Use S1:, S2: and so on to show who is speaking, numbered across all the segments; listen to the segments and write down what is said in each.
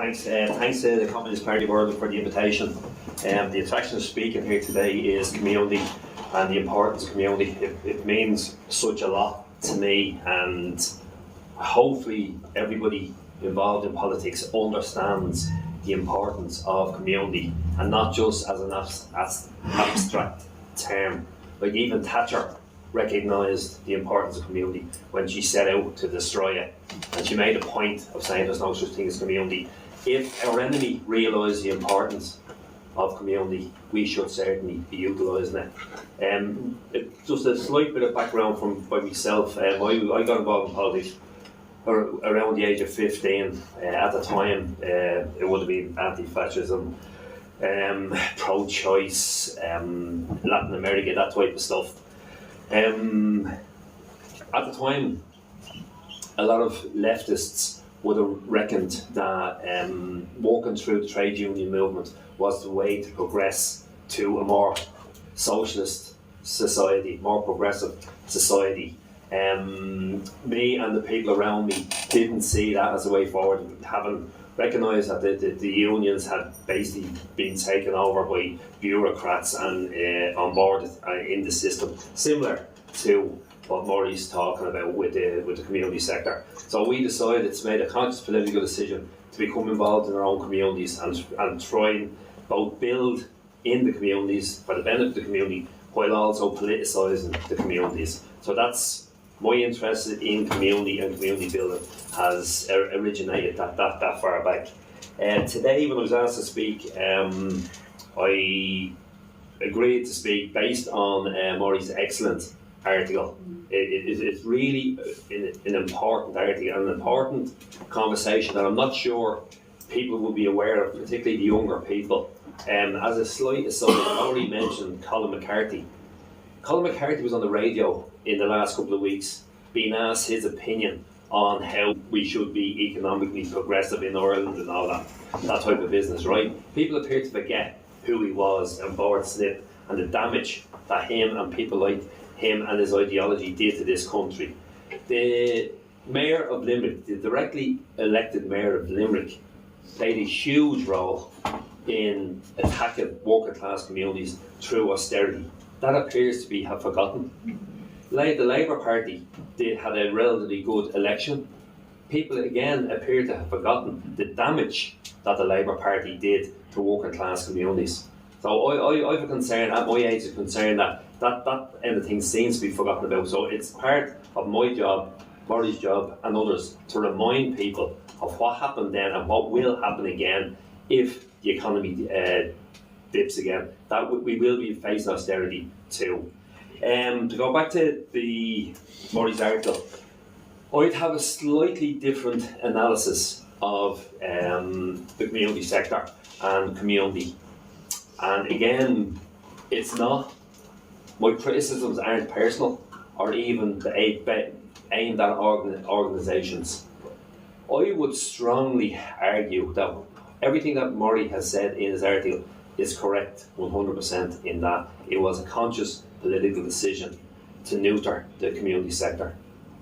S1: Thanks to the Communist Party of Ireland for the invitation. The attraction of speaking here today is community and the importance of community. It means such a lot to me, and hopefully everybody involved in politics understands the importance of community, and not just as an abstract term. Like even Thatcher recognised the importance of community when she set out to destroy it, and she made a point of saying there's no such thing as community. If our enemy realised the importance of community, we should certainly be utilising it. Just a slight bit of background by myself. I got involved in politics around the age of 15. At the time, it would have been anti-fascism, pro-choice, Latin America, that type of stuff. At the time, a lot of leftists would have reckoned that walking through the trade union movement was the way to progress to a more socialist society, more progressive society. Me and the people around me didn't see that as a way forward, having recognised that the unions had basically been taken over by bureaucrats and on board in the system, similar to what Murray's talking about with the community sector. So we decided to make a conscious political decision to become involved in our own communities and try and both build in the communities for the benefit of the community while also politicising the communities. So that's my interest in community and community building has originated that far back. Today, when I was asked to speak, I agreed to speak based on Murray's excellent article. It's really an important article, an important conversation that I'm not sure people will be aware of, particularly the younger people. As a slight aside, I already mentioned Colin McCarthy. Colin McCarthy was on the radio in the last couple of weeks being asked his opinion on how we should be economically progressive in Ireland and all that type of business, right? People appear to forget who he was and Board Snip and the damage that him and people like him and his ideology did to this country. The Mayor of Limerick, the directly elected Mayor of Limerick, played a huge role in attacking working class communities through austerity. That appears to have forgotten. The Labour Party had a relatively good election. People again appear to have forgotten the damage that the Labour Party did to working class communities. So I have a concern, at my age, a concern that end of things seems to be forgotten about. So it's part of my job, Murray's job and others to remind people of what happened then and what will happen again if the economy dips again. That we will be facing austerity too. To go back to the Murray's article, I'd have a slightly different analysis of the community sector and community. And again, it's not, my criticisms aren't personal or even aimed at organisations. I would strongly argue that everything that Murray has said in his article is correct 100% in that it was a conscious political decision to neuter the community sector.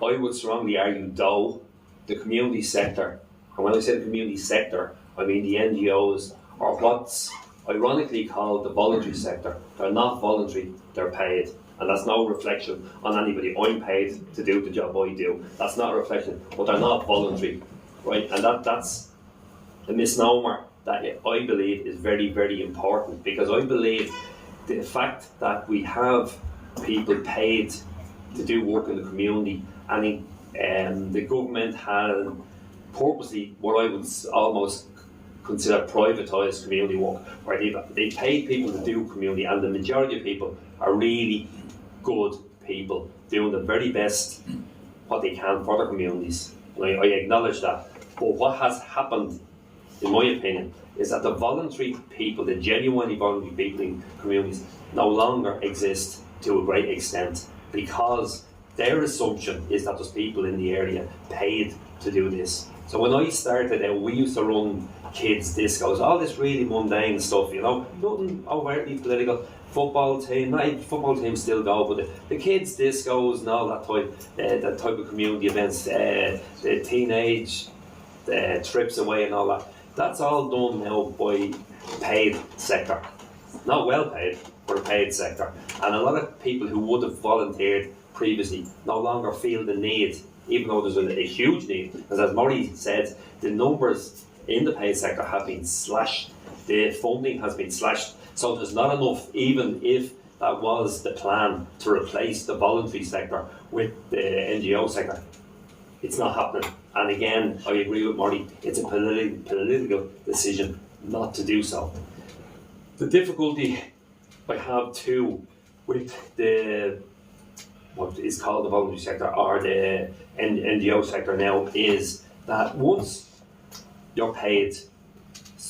S1: I would strongly argue, though, the community sector, and when I say the community sector, I mean the NGOs, or what's ironically called the voluntary sector. They're not voluntary, they're paid. And that's no reflection on anybody. I'm paid to do the job I do. That's not a reflection, but they're not voluntary, right? And that's a misnomer that I believe is very, very important, because I believe the fact that we have people paid to do work in the community, and the government had purposely what I would almost consider privatised community work, where they paid people to do community, and the majority of people are really good people doing the very best what they can for their communities. And I acknowledge that. But what has happened, in my opinion, is that the voluntary people, the genuinely voluntary people in communities, no longer exist to a great extent, because their assumption is that there's people in the area paid to do this. So when I started out, we used to run kids' discos, all this really mundane stuff, you know, nothing overtly political. Football team, not even football teams still go, but the kids' discos and all that type of community events, the teenage trips away and all that. That's all done now by paid sector. Not well paid, but a paid sector. And a lot of people who would have volunteered previously no longer feel the need, even though there's a huge need. Because as Murray said, the numbers in the paid sector have been slashed. The funding has been slashed. So there's not enough, even if that was the plan, to replace the voluntary sector with the NGO sector. It's not happening. And again, I agree with Murray, it's a political decision not to do so. The difficulty I have too with the what is called the voluntary sector or the NGO sector now is that once you're paid,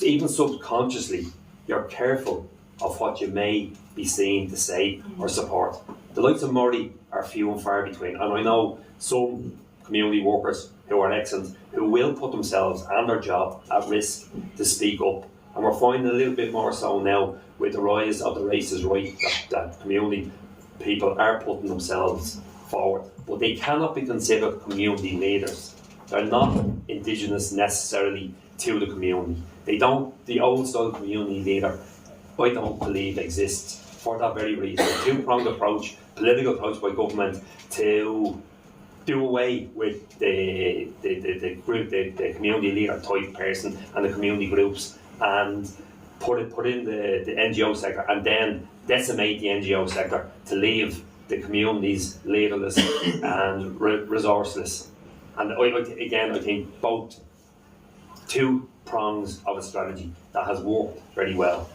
S1: even subconsciously, you're careful of what you may be seen to say or support. The likes of Murray are few and far between, and I know some community workers who are excellent, who will put themselves and their job at risk to speak up. And we're finding a little bit more so now with the rise of the racist right that community people are putting themselves forward. But they cannot be considered community leaders. They're not indigenous necessarily to the community. The old style community leader, I don't believe exists for that very reason. A two-pronged approach, political approach by government to do away with the group, the community leader type person and the community groups, and put in the NGO sector, and then decimate the NGO sector to leave the communities leaderless and resourceless. And I think both two prongs of a strategy that has worked very well.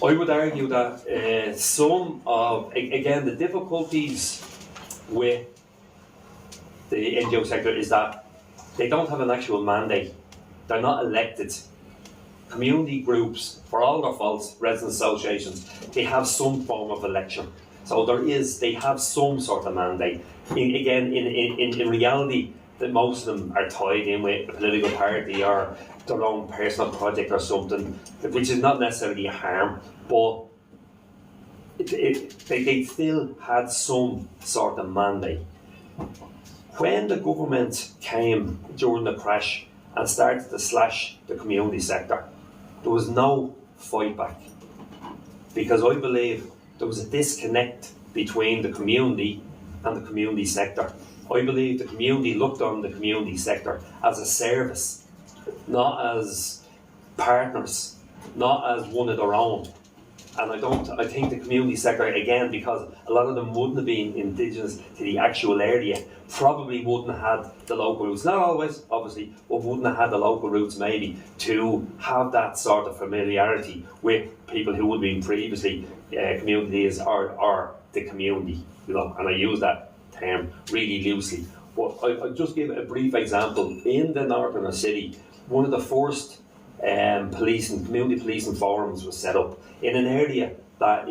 S1: I would argue that some of, again, the difficulties with the NGO sector is that they don't have an actual mandate. They're not elected. Community groups, for all their faults, resident associations, they have some form of election. So they have some sort of mandate. In reality, that most of them are tied in with a political party or their own personal project or something, which is not necessarily a harm, but they still had some sort of mandate. When the government came during the crash and started to slash the community sector, there was no fight back, because I believe there was a disconnect between the community and the community sector. I believe the community looked on the community sector as a service, not as partners, not as one of their own. And I think the community sector, again, because a lot of them wouldn't have been indigenous to the actual area, probably wouldn't have had the local roots, not always, obviously, but wouldn't have had the local roots maybe to have that sort of familiarity with people who would have been previously communities or the community, and I use that term really loosely. But I'll just give a brief example. In the north of the city, one of the first community policing forums was set up in an area that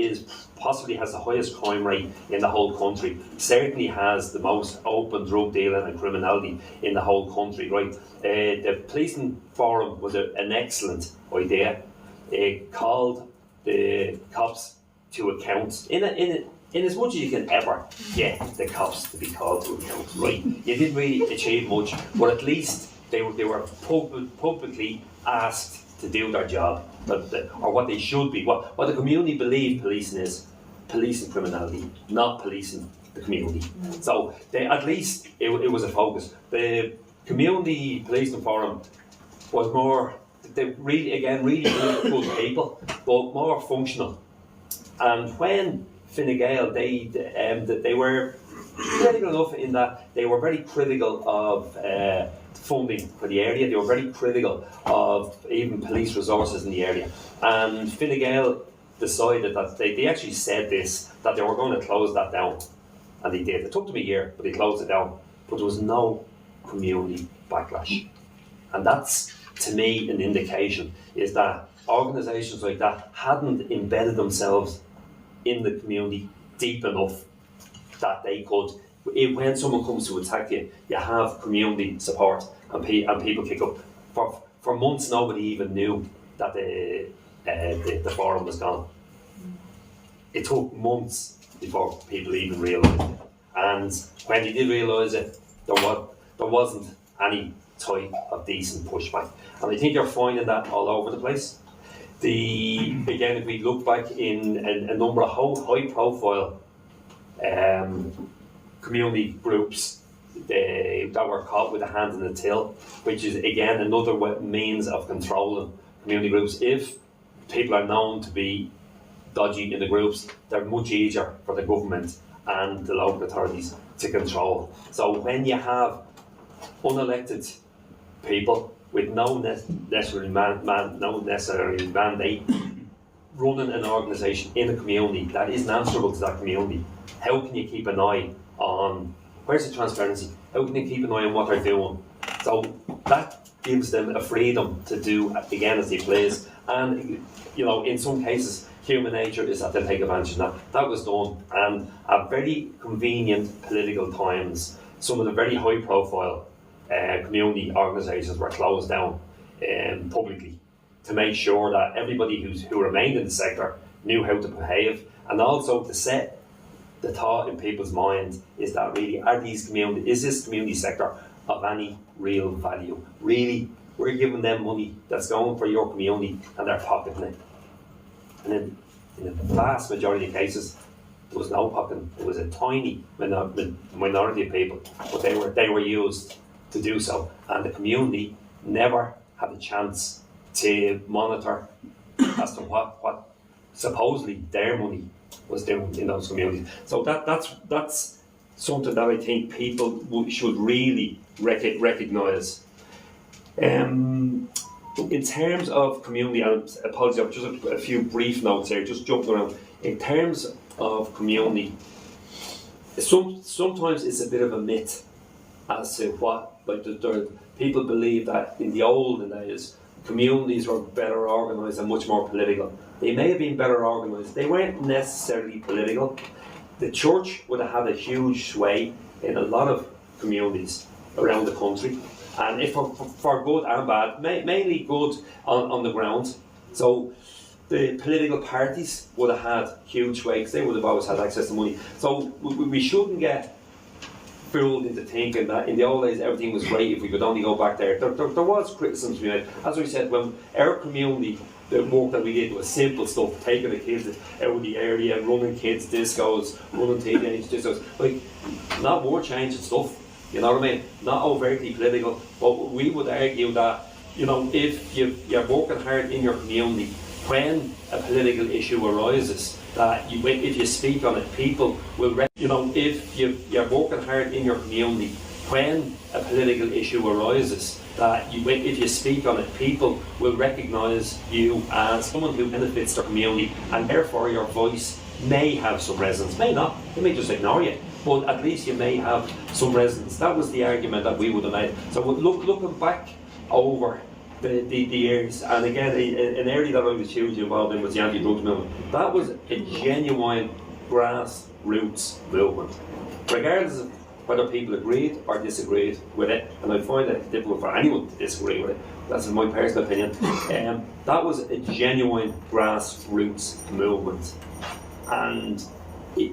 S1: possibly has the highest crime rate in the whole country, certainly has the most open drug dealing and criminality in the whole country, right? The policing forum was an excellent idea. It called the cops to account in as much as you can ever get the cops to be called to account, right? You didn't really achieve much, but at least they were publicly asked to do their job, or what they should be. What the community believe policing is, policing criminality, not policing the community. So at least it was a focus. The community policing forum was more, they really good people, but more functional. And when Fine Gael, they were critical enough in that they were very critical of funding for the area. They were very critical of even police resources in the area. And Fine Gael decided that they actually said this, that they were going to close that down. And they did. It took them a year, but they closed it down. But there was no community backlash. And that's, to me, an indication is that organisations like that hadn't embedded themselves in the community deep enough that they could, when someone comes to attack you, you have community support and people kick up. For months, nobody even knew that the forum was gone. It took months before people even realised it. And when they did realise it, there wasn't any type of decent pushback. And I think you're finding that all over the place. Again, if we look back in a number of high profile community groups that were caught with a hand in the till, which is again another means of controlling community groups. If people are known to be dodgy in the groups, they're much easier for the government and the local authorities to control. So when you have unelected people with no necessary mandate running an organisation in a community that isn't answerable to that community, how can you keep an eye on, where's the transparency? How can you keep an eye on what they're doing? So that gives them a freedom to do again as they please. And in some cases, human nature is that they take advantage of that. That was done, and at very convenient political times, some of the very high profile community organisations were closed down publicly to make sure that everybody who remained in the sector knew how to behave, and also to set the thought in people's minds is that really is this community sector of any real value? Really, we're giving them money that's going for your community and they're pocketing it. And then in the vast majority of cases, there was no pocketing. It was a tiny minority of people, but they were used to do so, and the community never had a chance to monitor as to what supposedly their money was doing in those communities. So that's something that I think people should really recognise. In terms of community, and apologies, just a few brief notes here, just jumping around. In terms of community, sometimes it's a bit of a myth as to what, like people believe that in the olden days, communities were better organised and much more political. They may have been better organised, they weren't necessarily political. The church would have had a huge sway in a lot of communities around the country, and if for good and bad, mainly good on the ground. So the political parties would have had huge sway because they would have always had access to money. So we shouldn't get fooled into thinking that in the old days everything was great if we could only go back there. There was criticisms we made. As we said, when our community, the work that we did was simple stuff, taking the kids out of the area, running kids discos, running teenage discos, like not war changing stuff, you know what I mean? Not overtly political, but we would argue that, if you're working hard in your community, when a political issue arises, that if you speak on it, people will, if you're working hard in your community, when a political issue arises, that if you speak on it, people will recognise you as someone who benefits their community, and therefore your voice may have some resonance, may not, they may just ignore you, but at least you may have some resonance. That was the argument that we would have made. So looking back over the years, and again, an area that I was hugely involved in was the anti-drugs movement. That was a genuine grassroots movement, regardless of whether people agreed or disagreed with it, and I find it difficult for anyone to disagree with it. That's in my personal opinion. That was a genuine grassroots movement, and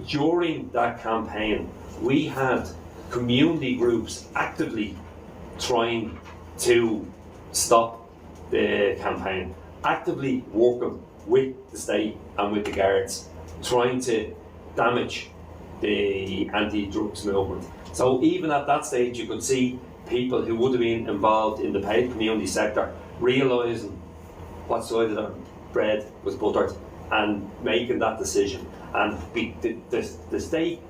S1: during that campaign, we had community groups actively trying to stop the campaign, actively working with the state and with the guards, trying to damage the anti-drugs movement. So even at that stage, you could see people who would have been involved in the paid community sector realising what side of their bread was buttered and making that decision. And the state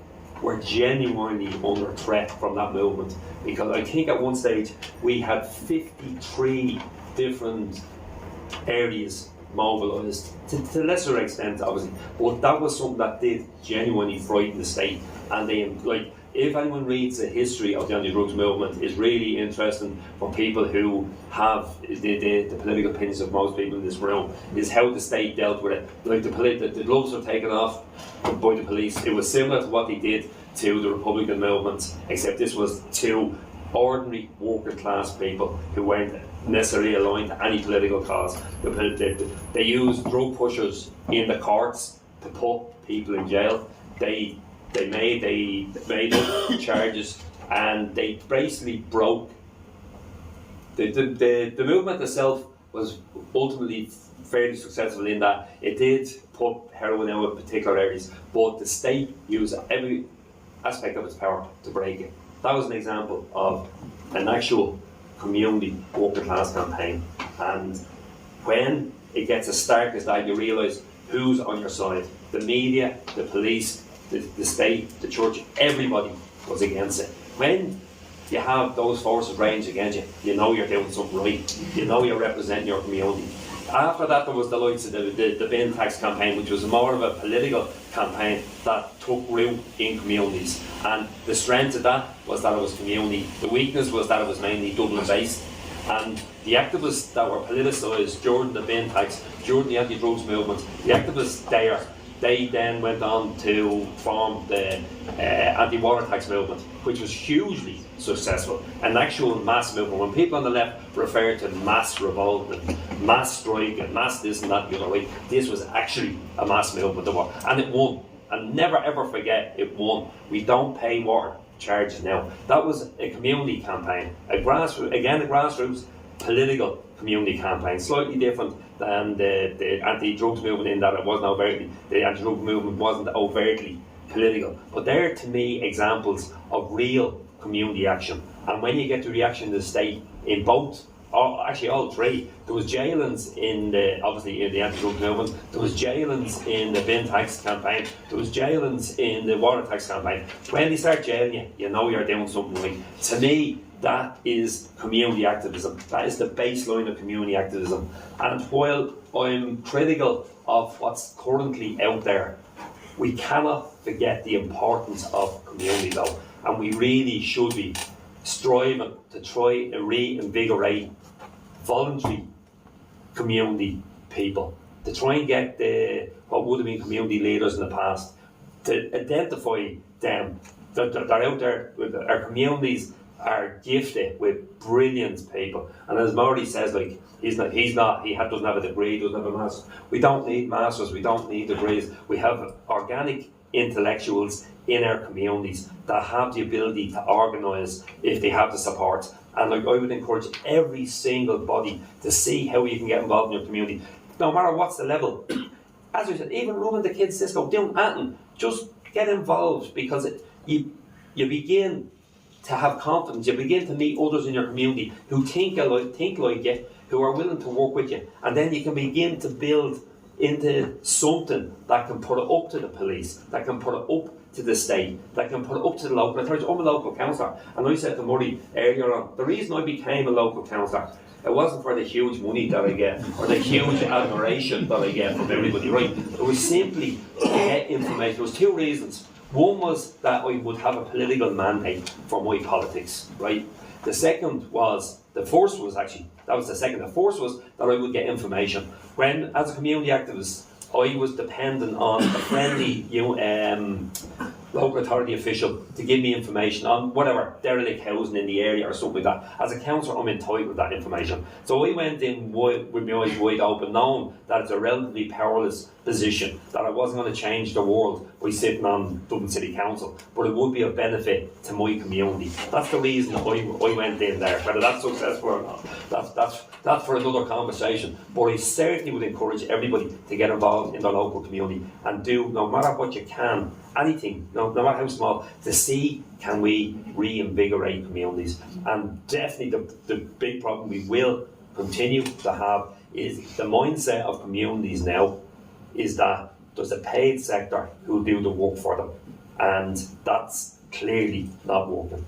S1: were genuinely under threat from that movement, because I think at one stage we had 53 different areas mobilised, to lesser extent obviously, but that was something that did genuinely frighten the state. And they, like, if anyone reads the history of the anti-drugs movement, it's really interesting for people who have the political opinions of most people in this room, is how the state dealt with it. Like the gloves were taken off by the police. It was similar to what they did to the Republican movement, except this was to ordinary working class people who weren't necessarily aligned to any political cause. They used drug pushers in the courts to put people in jail. They made up charges, and they basically broke The movement itself was ultimately fairly successful in that it did put heroin out in particular areas, but the state used every aspect of its power to break it. That was an example of an actual community working class campaign. And when it gets as stark as that, you realise who's on your side. The media, the police, the state, the church, everybody was against it. When you have those forces range against you, you know you're doing something right. You know you're representing your community. After that, there was the likes of the bin tax campaign, which was more of a political campaign that took root in communities. And the strength of that was that it was community. The weakness was that it was mainly Dublin based. And the activists that were politicised during the bin tax, during the anti-drugs movement, the activists there, they then went on to form the anti-water tax movement, which was hugely successful. An actual mass movement. When people on the left refer to mass revolt and mass strike and mass this and that and the other way, this was actually a mass movement. And it won. And never ever forget, it won. We don't pay water charges now. That was a community campaign. A grassroots political community campaign, slightly different than the anti-drugs movement in that it wasn't overtly, the anti-drug movement wasn't overtly political. But they're, to me, examples of real community action. And when you get the reaction in the state in both, actually all three, there was jailings in obviously in the anti-drug movement, there was jailings in the bin tax campaign, there was jailings in the water tax campaign. When they start jailing you, you know you're doing something right. To me, that is community activism. That is the baseline of community activism. And while I'm critical of what's currently out there, we cannot forget the importance of community though. And we really should be striving to try and reinvigorate voluntary community people, to try and get what would have been community leaders in the past, to identify them. They're out there. Our communities are gifted with brilliant people, and as Maury says, like he doesn't have a degree, doesn't have a master's. We don't need masters, we don't need degrees. We have organic intellectuals in our communities that have the ability to organise if they have the support. And like I would encourage every single body to see how you can get involved in your community, no matter what's the level. As we said, even running the kids' disco, doing anything, just get involved, because you begin to have confidence, you begin to meet others in your community who think like you, who are willing to work with you, and then you can begin to build into something that can put it up to the police, that can put it up to the state, that can put it up to the local authorities. I'm a local councillor, and I said to Murray earlier on, the reason I became a local councillor, it wasn't for the huge money that I get, or the huge admiration that I get from everybody, right? It was simply to get information. There was two reasons. One was that I would have a political mandate for my politics, right? The second was, the first was actually, that was the second. The first was that I would get information. When, as a community activist, I was dependent on a friendly local authority official to give me information on whatever derelict housing in the area or something like that. As a councillor, I'm entitled to that information. So I went in with my eyes wide open, knowing that it's a relatively powerless position, that I wasn't going to change the world by sitting on Dublin City Council, but it would be of benefit to my community. That's the reason I went in there. Whether that's successful or not, that's for another conversation. But I certainly would encourage everybody to get involved in their local community and do, no matter what you can, anything, no matter how small, to see can we reinvigorate communities. And definitely the big problem we will continue to have is the mindset of communities now is that there's a paid sector who will do the work for them, and that's clearly not working.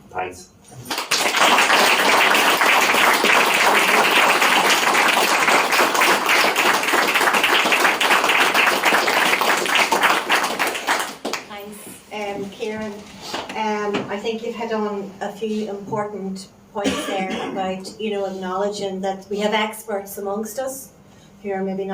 S1: Thanks.
S2: Cieran, I think you've hit on a few important points there about, acknowledging that we have experts amongst us who are maybe not